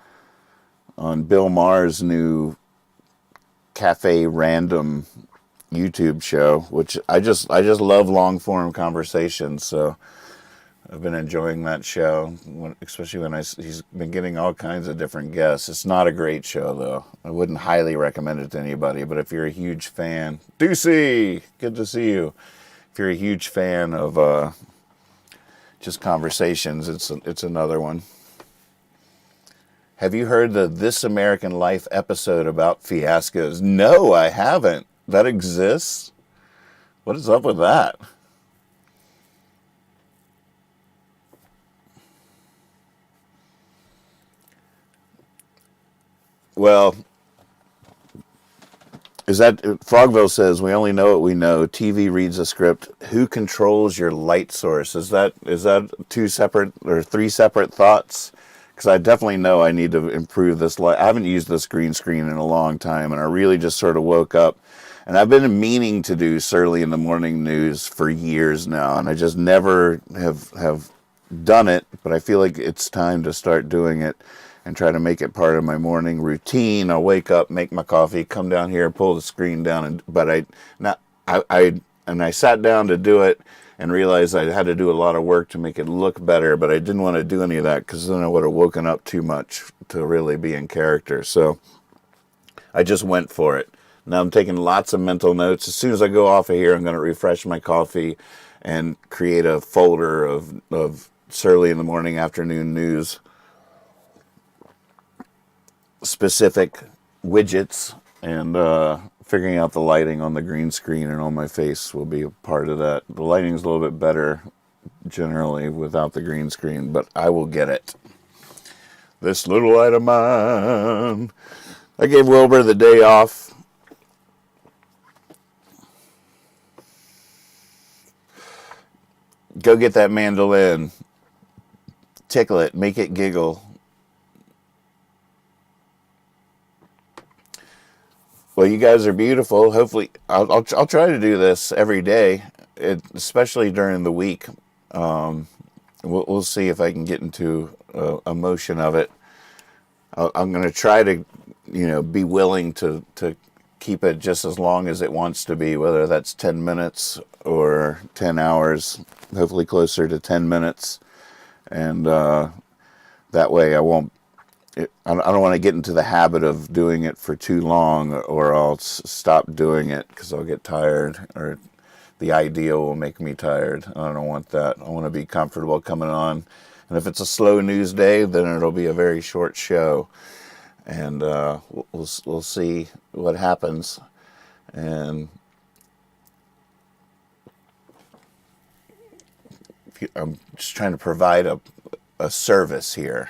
Bill Maher's new Cafe Random YouTube show, which I just love long form conversations. So I've been enjoying that show, especially when he's been getting all kinds of different guests. It's not a great show though. I wouldn't highly recommend it to anybody. But if you're a huge fan, Deucey, good to see you. If you're a huge fan of just conversations, it's another one. Have you heard the This American Life episode about fiascos? No, I haven't. That exists? What is up with that? Well, is that Frogville says we only know what we know. TV reads a script. Who controls your light source? Is that two separate or three separate thoughts? Because I definitely know I need to improve this light. I haven't used this green screen in a long time, and I really just sort of woke up. And I've been meaning to do Surly in the Morning News for years now, and I just never have done it. But I feel like it's time to start doing it and try to make it part of my morning routine. I'll wake up, make my coffee, come down here, pull the screen down, I sat down to do it and realized I had to do a lot of work to make it look better, but I didn't want to do any of that because then I would have woken up too much to really be in character. So I just went for it. Now I'm taking lots of mental notes. As soon as I go off of here, I'm going to refresh my coffee and create a folder of Surly in the Morning Afternoon News specific widgets, and figuring out the lighting on the green screen and on my face will be a part of that. The lighting's a little bit better generally without the green screen, but I will get it. This little light of mine. I gave Wilbur the day off. Go get that mandolin. Tickle it. Make it giggle. Well, you guys are beautiful. Hopefully, I'll try to do this every day, especially during the week. We'll see if I can get into a motion of it. I'm going to try to, be willing to keep it just as long as it wants to be, whether that's 10 minutes or 10 hours, hopefully closer to 10 minutes. And that way I won't, I don't want to get into the habit of doing it for too long, or I'll stop doing it because I'll get tired, or the idea will make me tired. I don't want that. I want to be comfortable coming on. And if it's a slow news day, then it'll be a very short show. And we'll see what happens. And I'm just trying to provide a service here.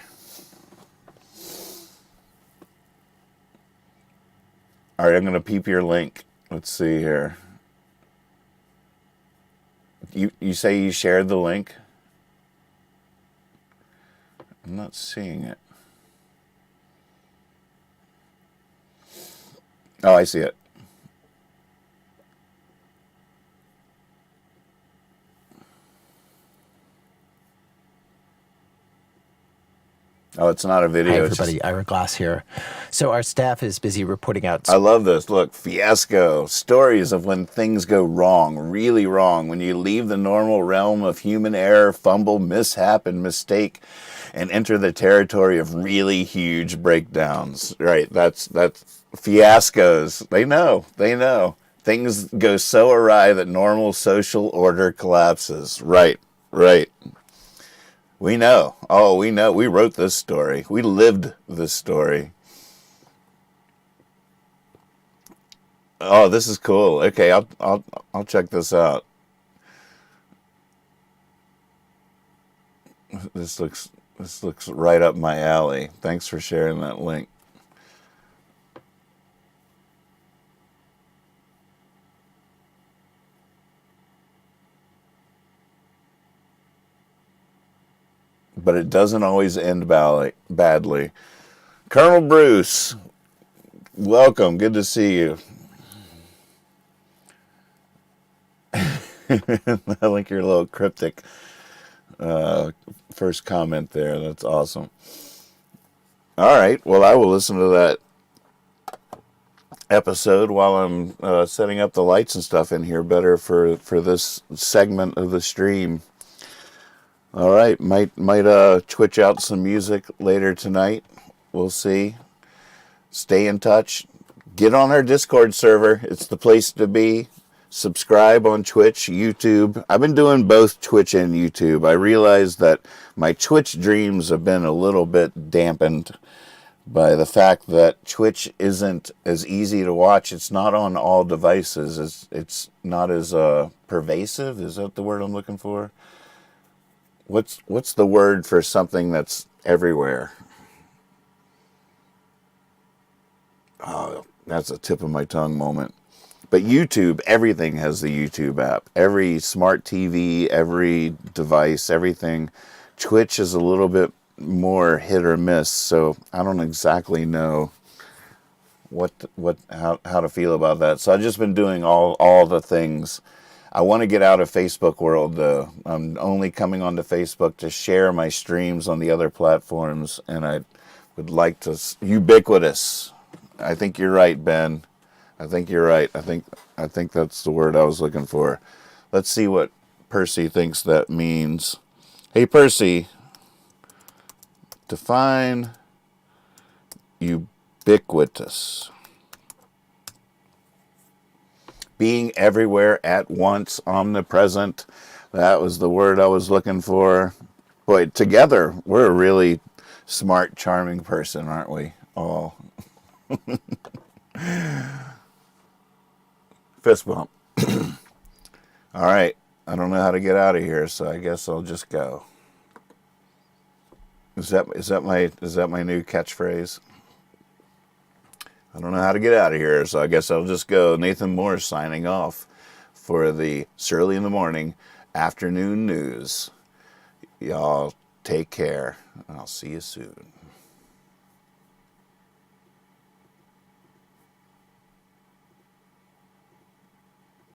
All right, I'm going to peep your link. Let's see here. You say you shared the link? I'm not seeing it. Oh, I see it. Oh, it's not a video. Hi, everybody. Ira Glass here. So our staff is busy reporting out. I love this. Look, fiasco. Stories of when things go wrong, really wrong. When you leave the normal realm of human error, fumble, mishap, and mistake, and enter the territory of really huge breakdowns. Right. That's fiascos. They know. Things go so awry that normal social order collapses. Right. We know. Oh, we know. We wrote this story. We lived this story. Oh, this is cool. Okay, I'll check this out. This looks right up my alley. Thanks for sharing that link. But it doesn't always end badly. Colonel Bruce, welcome. Good to see you. I like your little cryptic first comment there. That's awesome. All right. Well, I will listen to that episode while I'm setting up the lights and stuff in here better for this segment of the stream. All right. Might twitch out some music later tonight. We'll see. Stay in touch. Get on our Discord server. It's the place to be. Subscribe on Twitch, YouTube. I've been doing both Twitch and YouTube. I realize that my Twitch dreams have been a little bit dampened by the fact that Twitch isn't as easy to watch. It's not on all devices. It's not as pervasive. Is that the word I'm looking for? What's the word for something that's everywhere? Oh, that's a tip of my tongue moment. But YouTube, everything has the YouTube app. Every smart TV, every device, everything. Twitch is a little bit more hit or miss, so I don't exactly know how to feel about that. So I've just been doing all the things. I want to get out of Facebook world, though. I'm only coming onto Facebook to share my streams on the other platforms, and I would like to ubiquitous. I think you're right, Ben. I think you're right. I think that's the word I was looking for. Let's see what Percy thinks that means. Hey, Percy, define ubiquitous. Being everywhere at once, omnipresent. That was the word I was looking for. Boy, together, we're a really smart, charming person, aren't we? All. Fist bump. All right. I don't know how to get out of here, so I guess I'll just go. Is that my new catchphrase? I don't know how to get out of here, so I guess I'll just go. Nathan Moore signing off for the Surly in the Morning afternoon news. Y'all take care, and I'll see you soon.